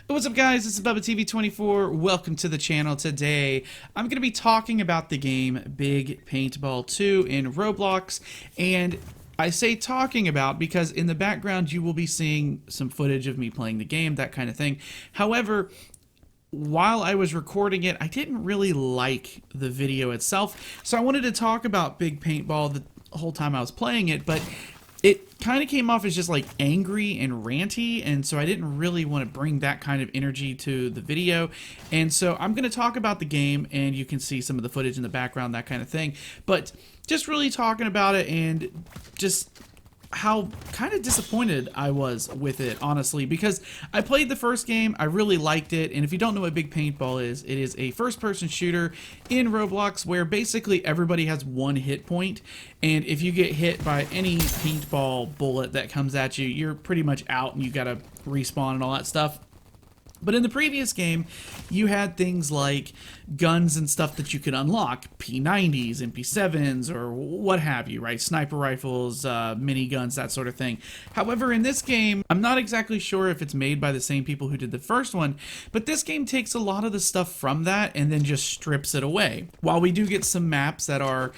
What's up, guys? This is BubbaTV24. Welcome to the channel. Today I'm going to be talking about the game Big Paintball 2 in Roblox, and I say talking about because in the background you will be seeing some footage of me playing the game, that kind of thing. However, while I was recording it, I didn't really like the video itself, so I wanted to talk about Big Paintball the whole time I was playing it, but it kind of came off as just like angry and ranty, and so I didn't really want to bring that kind of energy to the video. And so I'm going to talk about the game, and you can see some of the footage in the background, that kind of thing, but just really talking about it and just how kind of disappointed I was with it, honestly, because I played the first game, I really liked it, and if you don't know what Big Paintball is, it is a first-person shooter in Roblox where basically everybody has one hit point, and if you get hit by any paintball bullet that comes at you, you're pretty much out and you gotta respawn and all that stuff. But in the previous game, you had things like guns and stuff that you could unlock, P90s, MP7s, or what have you, right? Sniper rifles, miniguns, that sort of thing. However, in this game, I'm not exactly sure if it's made by the same people who did the first one, but this game takes a lot of the stuff from that and then just strips it away. While we do get some maps that are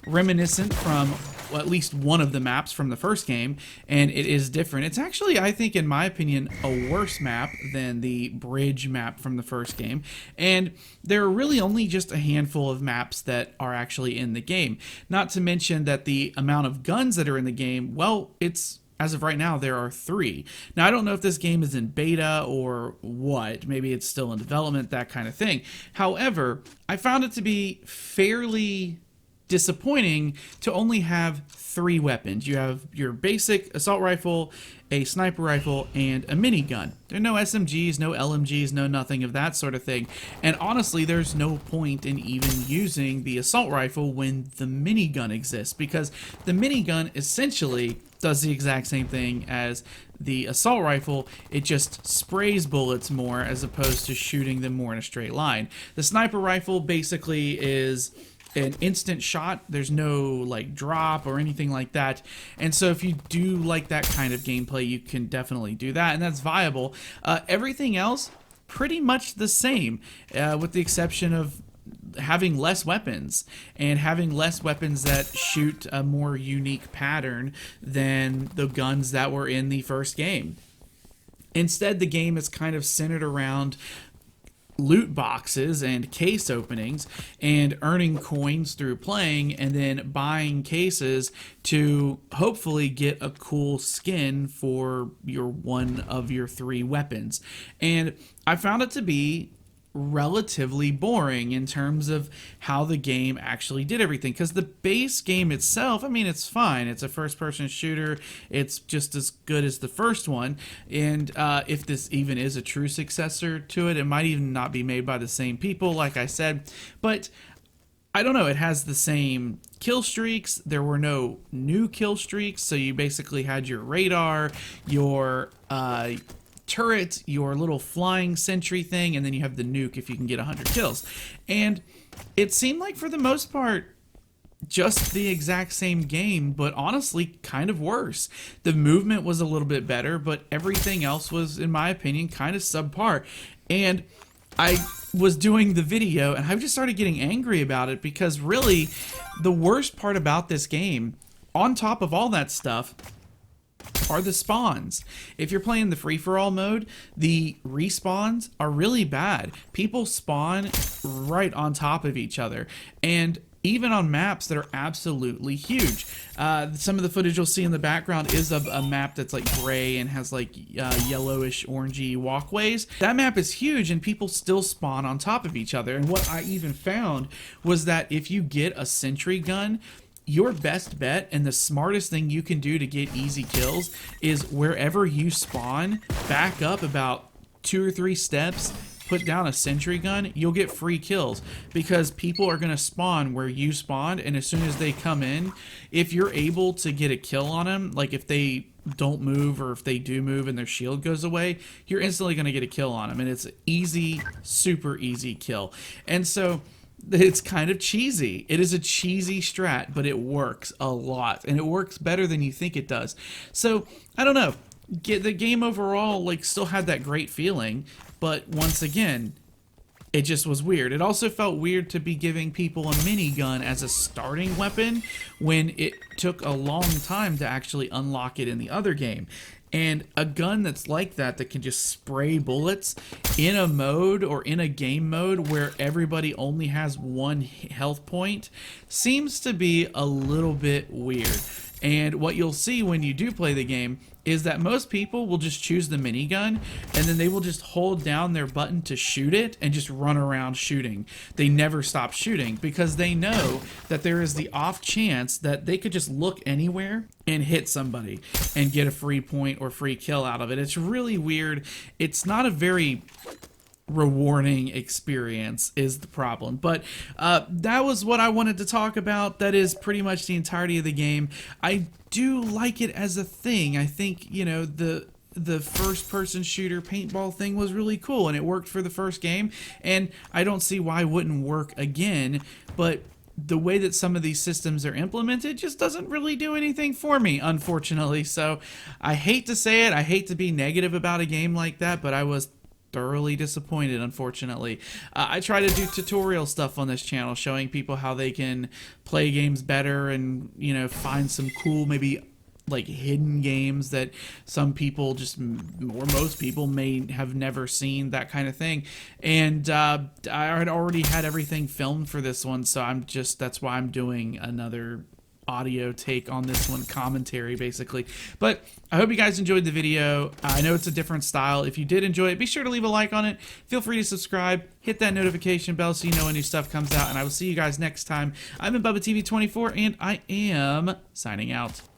reminiscent from, well, at least one of the maps from the first game, and it is different. It's actually, I think, in my opinion, a worse map than the bridge map from the first game, and there are really only just a handful of maps that are actually in the game. Not to mention that the amount of guns that are in the game, well, it's as of right now, there are 3. Now, I don't know if this game is in beta or what. Maybe it's still in development, that kind of thing. However, I found it to be fairly disappointing to only have 3 weapons. You have your basic assault rifle, a sniper rifle, and a minigun. There are no SMGs, no LMGs, no nothing of that sort of thing. And honestly, there's no point in even using the assault rifle when the minigun exists, because the minigun essentially does the exact same thing as the assault rifle. It just sprays bullets more as opposed to shooting them more in a straight line. The sniper rifle basically is an instant shot. There's no like drop or anything like that, and so if you do like that kind of gameplay, you can definitely do that, and that's viable. Everything else pretty much the same, with the exception of having less weapons and having less weapons that shoot a more unique pattern than the guns that were in the first game. Instead, the game is kind of centered around loot boxes and case openings and earning coins through playing, and then buying cases to hopefully get a cool skin for your one of your 3 weapons. And I found it to be relatively boring in terms of how the game actually did everything, because the base game itself, I mean, it's fine. It's a first-person shooter. It's just as good as the first one, and if this even is a true successor to it, it might even not be made by the same people, like I said, but I don't know, it has the same kill streaks. There were no new kill streaks, so you basically had your radar, your turret, your little flying sentry thing, and then you have the nuke if you can get 100 kills. And it seemed like, for the most part, just the exact same game, but honestly kind of worse. The movement was a little bit better, but everything else was, in my opinion, kind of subpar. And I was doing the video and I just started getting angry about it, because really the worst part about this game, on top of all that stuff, are the spawns. If you're playing the free-for-all mode, the respawns are really bad. People spawn right on top of each other, and even on maps that are absolutely huge. Some of the footage you'll see in the background is of a map that's like gray and has like yellowish orangey walkways. That map is huge, and people still spawn on top of each other. And what I even found was that if you get a sentry gun, your best bet and the smartest thing you can do to get easy kills is wherever you spawn, back up about 2 or 3 steps, put down a sentry gun, you'll get free kills, because people are going to spawn where you spawned, and as soon as they come in, if you're able to get a kill on them, like if they don't move or if they do move and their shield goes away, you're instantly going to get a kill on them, and it's easy, super easy kill. And so it's kind of cheesy. It is a cheesy strat, but it works a lot, and it works better than you think it does. So I don't know. the game overall like still had that great feeling, but once again, it just was weird. It also felt weird to be giving people a minigun as a starting weapon when it took a long time to actually unlock it in the other game. And a gun that's like that, that can just spray bullets in a mode or in a game mode where everybody only has one health point, seems to be a little bit weird. And what you'll see when you do play the game is that most people will just choose the minigun and then they will just hold down their button to shoot it and just run around shooting. They never stop shooting because they know that there is the off chance that they could just look anywhere and hit somebody and get a free point or free kill out of it. It's really weird. It's not a very rewarding experience is the problem, but that was what I wanted to talk about. That is pretty much the entirety of the game. I do like it as a thing. I think, you know, the first person shooter paintball thing was really cool and it worked for the first game, and I don't see why it wouldn't work again, but the way that some of these systems are implemented just doesn't really do anything for me, unfortunately. So I hate to say it, I hate to be negative about a game like that, but I was thoroughly disappointed, unfortunately. I try to do tutorial stuff on this channel, showing people how they can play games better and, you know, find some cool, maybe like hidden games that some people just, or most people may have never seen, that kind of thing. And I had already had everything filmed for this one, so that's why I'm doing another audio take on this one, commentary basically. But I hope you guys enjoyed the video. I know it's a different style. If you did enjoy it, be sure to leave a like on it. Feel free to subscribe, hit that notification bell so you know when new stuff comes out, and I will see you guys next time. I've been BubbaTV24 and I am signing out.